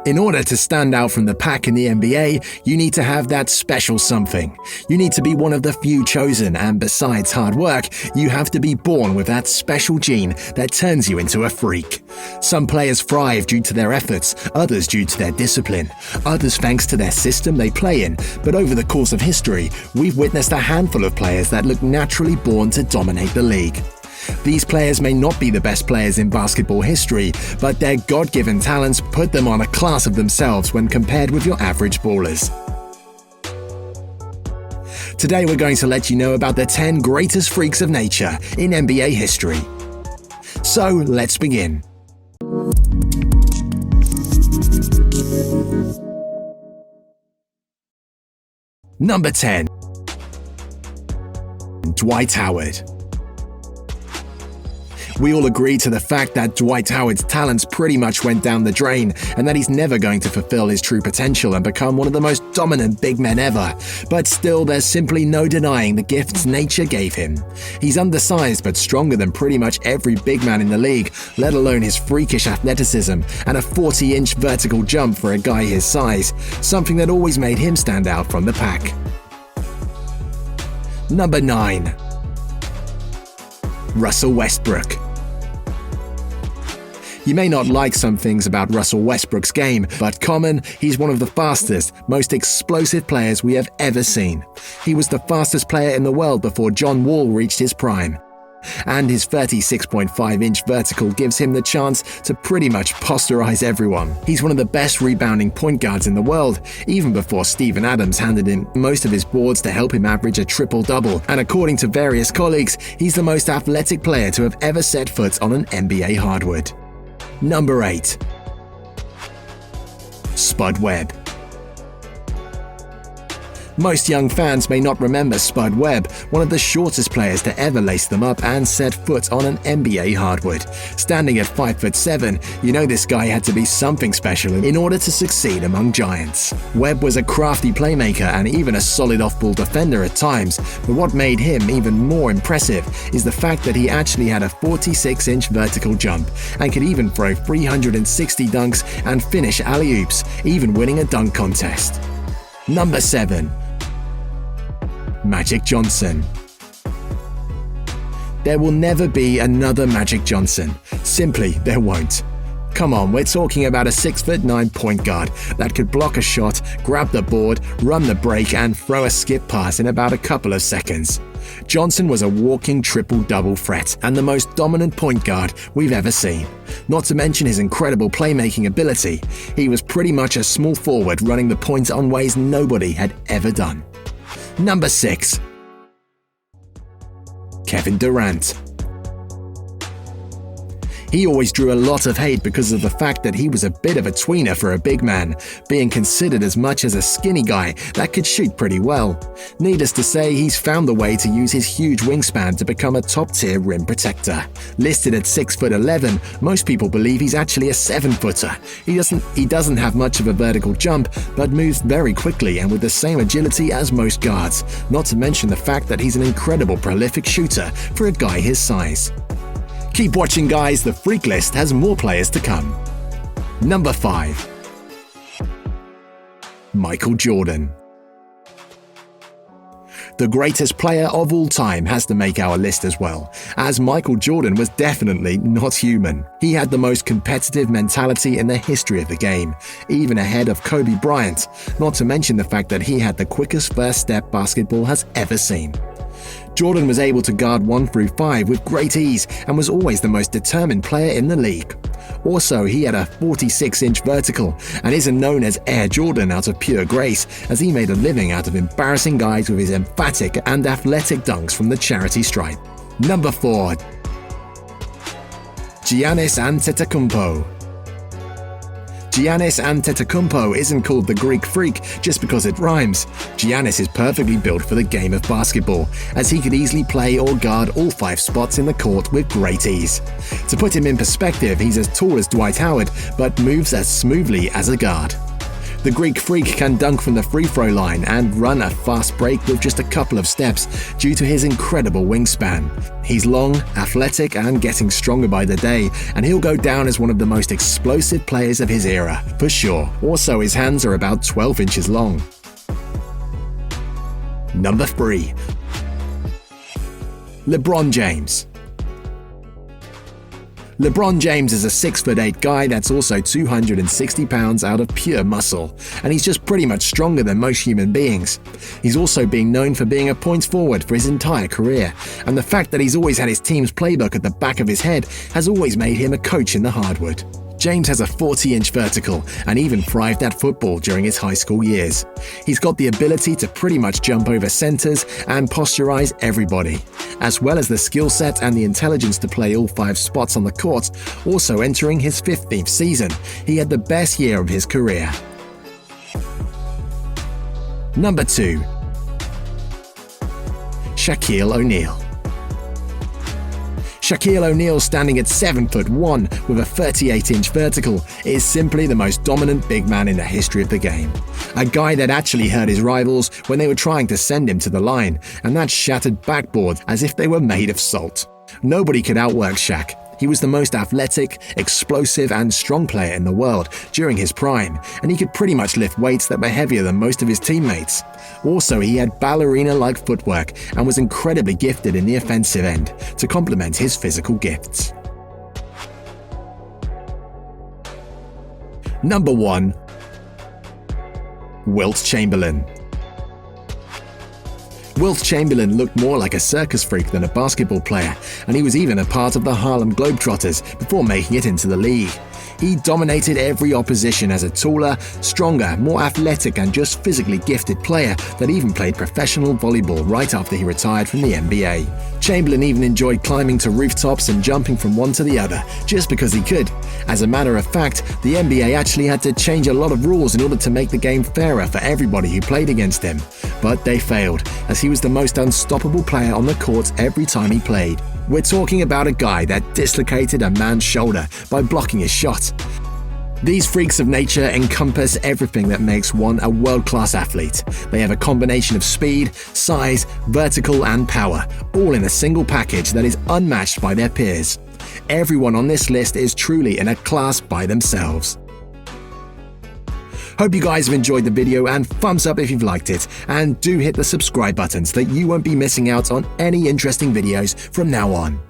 In order to stand out from the pack in the NBA, you need to have that special something. You need to be one of the few chosen, and besides hard work, you have to be born with that special gene that turns you into a freak. Some players thrive due to their efforts, others due to their discipline, others thanks to their system they play in, but over the course of history, we've witnessed a handful of players that look naturally born to dominate the league. These players may not be the best players in basketball history, but their God-given talents put them on a class of themselves when compared with your average ballers. Today we're going to let you know about the 10 greatest freaks of nature in NBA history. So let's begin. Number 10. Dwight Howard. We all agree to the fact that Dwight Howard's talents pretty much went down the drain and that he's never going to fulfill his true potential and become one of the most dominant big men ever. But still, there's simply no denying the gifts nature gave him. He's undersized but stronger than pretty much every big man in the league, let alone his freakish athleticism and a 40-inch vertical jump for a guy his size, something that always made him stand out from the pack. Number 9. Russell Westbrook. You may not like some things about Russell Westbrook's game, but common, he's one of the fastest, most explosive players we have ever seen. He was the fastest player in the world before John Wall reached his prime. And his 36.5-inch vertical gives him the chance to pretty much posterize everyone. He's one of the best rebounding point guards in the world, even before Steven Adams handed him most of his boards to help him average a triple-double. And according to various colleagues, he's the most athletic player to have ever set foot on an NBA hardwood. Number 8. Spud Webb. Most young fans may not remember Spud Webb, one of the shortest players to ever lace them up and set foot on an NBA hardwood. Standing at 5'7", you know this guy had to be something special in order to succeed among giants. Webb was a crafty playmaker and even a solid off-ball defender at times, but what made him even more impressive is the fact that he actually had a 46-inch vertical jump and could even throw 360 dunks and finish alley-oops, even winning a dunk contest. Number 7. Magic Johnson. There will never be another Magic Johnson. Simply, there won't. Come on, we're talking about a 6'9" point guard that could block a shot, grab the board, run the break, and throw a skip pass in about a couple of seconds. Johnson was a walking triple-double threat and the most dominant point guard we've ever seen. Not to mention his incredible playmaking ability. He was pretty much a small forward running the point on ways nobody had ever done. Number 6. Kevin Durant. He always drew a lot of hate because of the fact that he was a bit of a tweener for a big man, being considered as much as a skinny guy that could shoot pretty well. Needless to say, he's found the way to use his huge wingspan to become a top-tier rim protector. Listed at 6'11", most people believe he's actually a 7-footer. He doesn't have much of a vertical jump, but moves very quickly and with the same agility as most guards, not to mention the fact that he's an incredible prolific shooter for a guy his size. Keep watching, guys, the Freak List has more players to come. Number 5. Michael Jordan. The greatest player of all time has to make our list as well, as Michael Jordan was definitely not human. He had the most competitive mentality in the history of the game, even ahead of Kobe Bryant, not to mention the fact that he had the quickest first step basketball has ever seen. Jordan was able to guard 1 through 5 with great ease and was always the most determined player in the league. Also, he had a 46-inch vertical and isn't known as Air Jordan out of pure grace, as he made a living out of embarrassing guys with his emphatic and athletic dunks from the charity stripe. Number 4. Giannis Antetokounmpo. Giannis Antetokounmpo isn't called the Greek Freak just because it rhymes. Giannis is perfectly built for the game of basketball, as he could easily play or guard all 5 spots in the court with great ease. To put him in perspective, he's as tall as Dwight Howard, but moves as smoothly as a guard. The Greek freak can dunk from the free throw line and run a fast break with just a couple of steps due to his incredible wingspan. He's long, athletic, and getting stronger by the day, and he'll go down as one of the most explosive players of his era, for sure. Also, his hands are about 12 inches long. Number 3. LeBron James. LeBron James is a 6'8" guy that's also 260 pounds out of pure muscle, and he's just pretty much stronger than most human beings. He's also been known for being a point forward for his entire career, and the fact that he's always had his team's playbook at the back of his head has always made him a coach in the hardwood. James has a 40-inch vertical and even thrived at football during his high school years. He's got the ability to pretty much jump over centers and posturize everybody, as well as the skill set and the intelligence to play all 5 spots on the court. Also entering his 15th season, he had the best year of his career. Number 2. Shaquille O'Neal. Shaquille O'Neal, standing at 7'1" with a 38-inch vertical, is simply the most dominant big man in the history of the game. A guy that actually hurt his rivals when they were trying to send him to the line, and that shattered backboards as if they were made of salt. Nobody could outwork Shaq. He was the most athletic, explosive, and strong player in the world during his prime, and he could pretty much lift weights that were heavier than most of his teammates. Also, he had ballerina-like footwork and was incredibly gifted in the offensive end to complement his physical gifts. Number 1. Wilt Chamberlain. Wilt Chamberlain looked more like a circus freak than a basketball player, and he was even a part of the Harlem Globetrotters before making it into the league. He dominated every opposition as a taller, stronger, more athletic and just physically gifted player that even played professional volleyball right after he retired from the NBA. Chamberlain even enjoyed climbing to rooftops and jumping from one to the other, just because he could. As a matter of fact, the NBA actually had to change a lot of rules in order to make the game fairer for everybody who played against him. But they failed, as he was the most unstoppable player on the court every time he played. We're talking about a guy that dislocated a man's shoulder by blocking his shot. These freaks of nature encompass everything that makes one a world-class athlete. They have a combination of speed, size, vertical, and power, all in a single package that is unmatched by their peers. Everyone on this list is truly in a class by themselves. Hope you guys have enjoyed the video, and thumbs up if you've liked it, and do hit the subscribe button so that you won't be missing out on any interesting videos from now on.